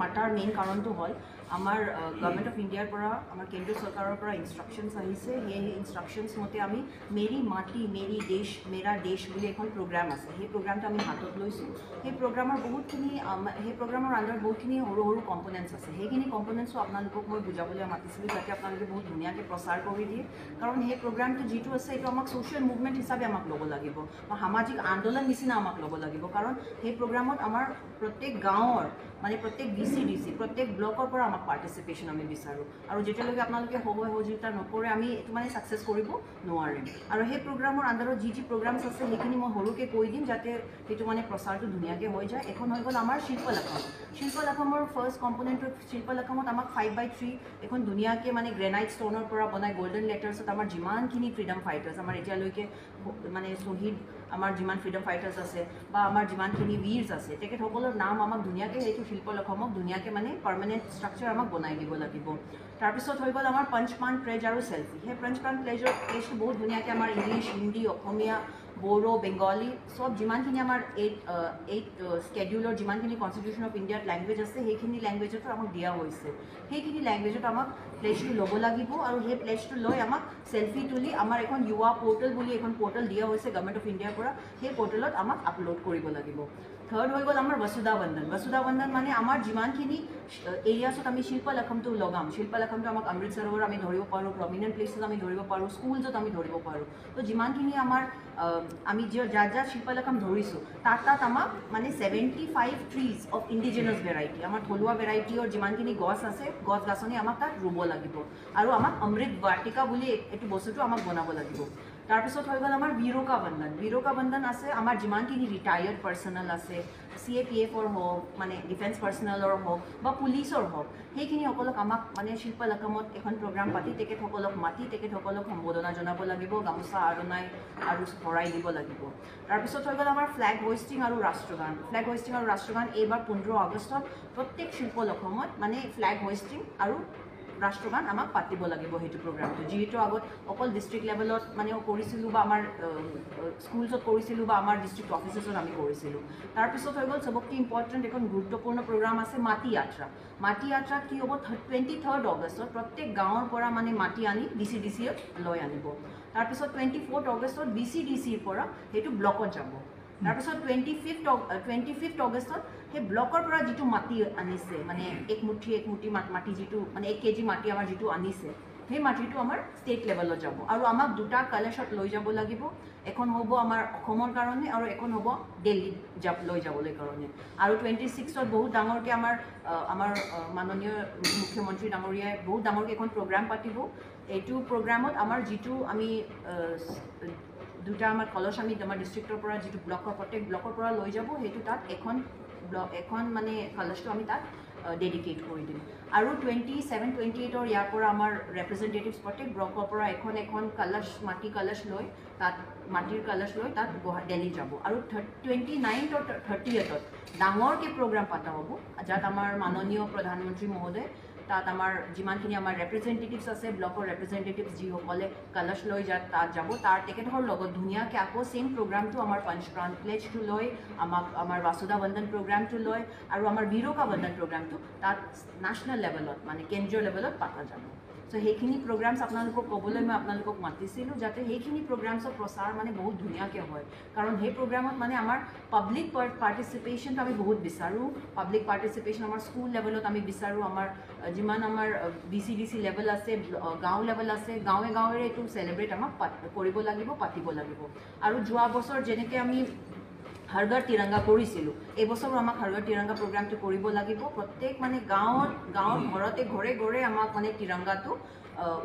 মাতাৰ মেইন কাৰণটো হ'ল আমাৰ গভৰ্ণমেণ্ট অফ ইণ্ডিয়াৰ পৰা আমাৰ কেন্দ্ৰীয় চৰকাৰৰ পৰা ইনষ্ট্ৰাকশ্যনছ আহিছে সেই ইনষ্ট্ৰাকশ্যনছ মতে আমি মেৰি মাটি মেৰি দেশ মেৰা দেশ বুলি এখন প্ৰগ্ৰাম আছে সেই প্ৰগ্ৰামটো আমি হাতত লৈছোঁ সেই প্ৰগ্ৰামৰ আণ্ডাৰত বহুতখিনি সৰু সৰু কম্পনেণ্টছ আছে সেইখিনি কম্পনেণ্টছো আপোনালোকক মই বুজাবলৈ মাতিছিলোঁ যাতে আপোনালোকে বহুত ধুনীয়াকৈ প্ৰচাৰ কৰি দিয়ে কাৰণ সেই প্ৰগ্ৰামটো যিটো আছে এইটো আমাক ছ'চিয়েল মুভমেণ্ট হিচাপে আমাক ল'ব লাগিব বা সামাজিক আন্দোলন নিচিনা আমাক ল'ব লাগিব কাৰণ সেই প্ৰগ্ৰামত আমাৰ প্ৰত্যেক গাঁৱৰ মানে প্ৰত্যেক DCDC প্ৰত্যেক ব্লকৰ পৰা আমাক পাৰ্টিচিপেশ্যন আমি বিচাৰোঁ আৰু যেতিয়ালৈকে আপোনালোকে সহযোগিতা নকৰে আমি এইটো মানে ছাকচেছ কৰিব নোৱাৰিম আৰু সেই প্ৰগ্ৰামৰ আণ্ডাৰত যি প্ৰগ্ৰামছ আছে সেইখিনি মই সৰুকৈ কৈ দিম যাতে সেইটো মানে প্ৰচাৰটো ধুনীয়াকৈ হৈ যায় এখন হৈ গ'ল আমাৰ শিল্পলাখমৰ ফাৰ্ষ্ট কম্পনেণ্টটো শিল্পলাখমত আমাক 5x3 এখন ধুনীয়াকৈ মানে গ্ৰেনাইট ষ্ট'নৰ পৰা বনাই গল্ডেন লেটাৰ্ছত আমাৰ যিমানখিনি ফ্ৰীডম ফাইটাৰ্ছ আমাৰ এতিয়ালৈকে মানে শ্বহীদ আমাৰ যিমান ফ্ৰীডম ফাইটাৰ্ছ আছে বা আমাৰ যিমানখিনি বীৰ্ছ আছে তেখেতসকলৰ নাম আমাক ধুনীয়াকৈ সেইটো শিল্পলাখমক ধুনীয়াকৈ মানে পাৰ্মানেণ্ট ষ্ট্ৰাকচাৰ আমাক বনাই দিব লাগিব তাৰপিছত হৈ গ'ল আমাৰ পঞ্চপান প্লেজ আৰু চেল্ফি সেই পঞ্চপান প্লেজটো বহুত ধুনীয়াকৈ আমাৰ ইংলিছ হিন্দী অসমীয়া বড়ো বেংগলী সব যিমানখিনি আমাৰ এইট স্কেডিউলৰ যিমানখিনি কনষ্টিটিউশ্যন অফ ইণ্ডিয়াত লেংগুৱেজ আছে সেইখিনি লেংগুৱেজতো আমাক দিয়া হৈছে সেইখিনি লেংগুৱেজত আমাক প্লেজটো ল'ব লাগিব আৰু সেই প্লেজটো লৈ আমাক চেল্ফি তুলি আমাৰ এখন युवा পৰ্টেল বুলি এখন পৰ্টেল দিয়া হৈছে গভৰ্ণমেণ্ট অফ ইণ্ডিয়াৰ পৰা সেই পৰ্টেলত আমাক আপলোড কৰিব লাগিব থাৰ্ড হৈ গ'ল আমাৰ বসুধা বন্দন মানে আমাৰ যিমানখিনি এৰিয়াছত আমি শিল্পলাখমটো লগাম শিল্পলাখমটো আমাক অমৃতসৰৰ আমি ধৰিব পাৰোঁ প্ৰমিনেণ্ট প্লেচত আমি ধৰিব পাৰোঁ স্কুলছত আমি ধৰিব পাৰোঁ তো যিমানখিনি আমাৰ আমি যাৰ শিল্পলাখম ধৰিছোঁ তাত আমাক মানে 75 ট্ৰিজ অফ ইণ্ডিজিনাছ ভেৰাইটি আমাৰ থলুৱা ভেৰাইটিৰ যিমানখিনি গছ আছে গছ গছনি আমাক তাত ৰুব লাগিব আৰু আমাক অমৃত বাটিকা বুলি এইটো বস্তুটো আমাক বনাব লাগিব তাৰপিছত হৈ গ'ল আমাৰ বীৰকা বন্ধন আছে আমাৰ যিমানখিনি ৰিটায়াৰ্ড পাৰ্চনেল আছে CAPFৰ হওক মানে ডিফেন্স পাৰ্চনেলৰ হওক বা পুলিচৰ হওক সেইখিনিসকলক আমাক মানে শিল্পলাখমত এখন প্ৰগ্ৰাম পাতি তেখেতসকলক মাতি তেখেতসকলক সম্বোধনা জনাব লাগিব গামোচা আৰণাই আৰু শৰাই দিব লাগিব তাৰপিছত হৈ গ'ল আমাৰ ফ্লেগ হোইষ্টিং আৰু ৰাষ্ট্ৰগান এইবাৰ 15 আগষ্টত প্ৰত্যেক শিল্পলাখমত মানে ফ্লেগ হোইষ্টিং আৰু ৰাষ্ট্ৰগান আমাক পাতিব লাগিব সেইটো প্ৰগ্ৰামটো যিহেতু আগত অকল ডিষ্ট্ৰিক্ট লেভেলত মানে কৰিছিলোঁ বা আমাৰ স্কুলছত কৰিছিলোঁ বা আমাৰ ডিষ্ট্ৰিক্ট অফিচেছত আমি কৰিছিলোঁ তাৰপিছত হৈ গ'ল চবতকৈ ইম্পৰ্টেণ্ট এখন গুৰুত্বপূৰ্ণ প্ৰগ্ৰাম আছে মাটি যাত্ৰা কি হ'ব 23rd আগষ্টত প্ৰত্যেক গাঁৱৰ পৰা মানে মাটি আনি DCDCত লৈ আনিব তাৰপিছত 24th আগষ্টত BCDCৰ পৰা সেইটো ব্লকত যাব তাৰপিছত 25th আগষ্টত সেই ব্লকৰ পৰা যিটো মাটি আনিছে মানে এক মুঠি মাটি যিটো মানে 1 kg মাটি আমাৰ যিটো আনিছে সেই মাটিটো আমাৰ ষ্টেট লেভেলত যাব আৰু আমাক দুটা কলশত লৈ যাব লাগিব এখন হ'ব আমাৰ অসমৰ কাৰণে আৰু এখন হ'ব দিল্লীত লৈ যাবলৈ কাৰণে আৰু 26ত বহুত ডাঙৰকৈ আমাৰ মাননীয় মুখ্যমন্ত্ৰী ডাঙৰীয়াই বহুত ডাঙৰকৈ এখন প্ৰগ্ৰাম পাতিব এইটো প্ৰগ্ৰামত আমাৰ যিটো আমি দুটা আমাৰ কলশ আমি আমাৰ ডিষ্ট্ৰিক্টৰ পৰা যিটো প্ৰত্যেক ব্লকৰ পৰা লৈ যাব সেইটো তাত এখন মানে কলশটো আমি তাত ডেডিকেট কৰি দিম আৰু 27-28 ইয়াৰ পৰা আমাৰ ৰেপ্ৰেজেণ্টেটিভছ প্ৰত্যেক ব্লকৰ পৰা এখন মাটিৰ কলশ লৈ তাত দিল্লী যাব আৰু 29th আৰু 30th ডাঙৰকৈ প্ৰগ্ৰাম পতা হ'ব যাত আমাৰ মাননীয় প্ৰধানমন্ত্ৰী মহোদয় তাত আমাৰ যিমানখিনি আমাৰ ৰেপ্ৰেজেণ্টেটিভছ আছে ব্লকৰ ৰেপ্ৰেজেণ্টেটিভছ যিসকলে কলশ লৈ তাত যাব তাৰ তেখেতৰ লগত ধুনীয়াকৈ আকৌ চেম প্ৰগ্ৰামটো আমাৰ পঞ্চপ্ৰাণ প্লেজটো লৈ আমাৰ বাসুধা বন্ধন প্ৰগ্ৰামটো লৈ আৰু আমাৰ বীৰকা বন্ধন প্ৰগ্ৰামটো তাত নেশ্যনেল লেভেলত মানে কেন্দ্ৰীয় লেভেলত পতা যাব সো সেইখিনি প্ৰগ্ৰামছ আপোনালোকক ক'বলৈ মই আপোনালোকক মাতিছিলোঁ যাতে সেইখিনি প্ৰগ্ৰামছৰ প্ৰচাৰ মানে বহুত ধুনীয়াকৈ হয় কাৰণ সেই প্ৰগ্ৰামত মানে আমাৰ পাব্লিক পাৰ্টিচিপেশ্যনটো আমি বহুত বিচাৰোঁ পাব্লিক পাৰ্টিচিপেশ্যন আমাৰ স্কুল লেভেলত আমি বিচাৰোঁ আমাৰ যিমান আমাৰ BCDC লেভেল আছে গাঁও লেভেল আছে গাঁৱে এইটো চেলিব্ৰেট আমাক কৰিব লাগিব পাতিব লাগিব আৰু যোৱা বছৰ যেনেকৈ আমি हर घर तिरंगा কৰিছিলোঁ এবছৰ আমাক हर घर तिरंगा প্ৰগ্ৰামটো কৰিব লাগিব প্ৰত্যেক মানে গাঁৱৰ ঘৰতে ঘৰে আমাক মানে তিৰংগাটো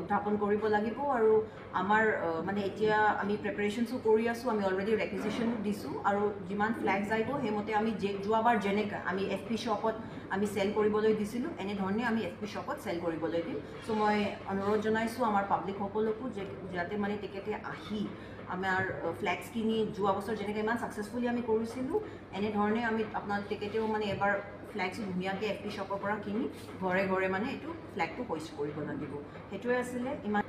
উত্থাপন কৰিব লাগিব আৰু আমাৰ মানে এতিয়া আমি প্ৰিপাৰেচনছো কৰি আছোঁ আমি অলৰেডি ৰেকুইজিশ্যনো দিছোঁ আৰু যিমান ফ্লেগছ আহিব সেইমতে আমি যোৱাবাৰ যেনেকৈ আমি FP শ্বপত আমি চেল কৰিবলৈ দিছিলোঁ এনেধৰণে আমি FP শ্বপত চেল কৰিবলৈ দিম চ' মই অনুৰোধ জনাইছোঁ আমাৰ পাব্লিকসকলকো যাতে মানে তেখেতে আহি আমাৰ ফ্লেগছখিনি যোৱা বছৰ যেনেকৈ ইমান ছাকচেছফুলি আমি কৰিছিলোঁ এনেধৰণে আমি আপোনালোক তেখেতেও মানে এবাৰ ফ্লেগছ ধুনীয়াকৈ FP শ্বপৰ পৰা কিনি ঘৰে মানে এইটো ফ্লেগটো হোইষ্ট কৰিব লাগিব সেইটোৱে আছিলে ইমান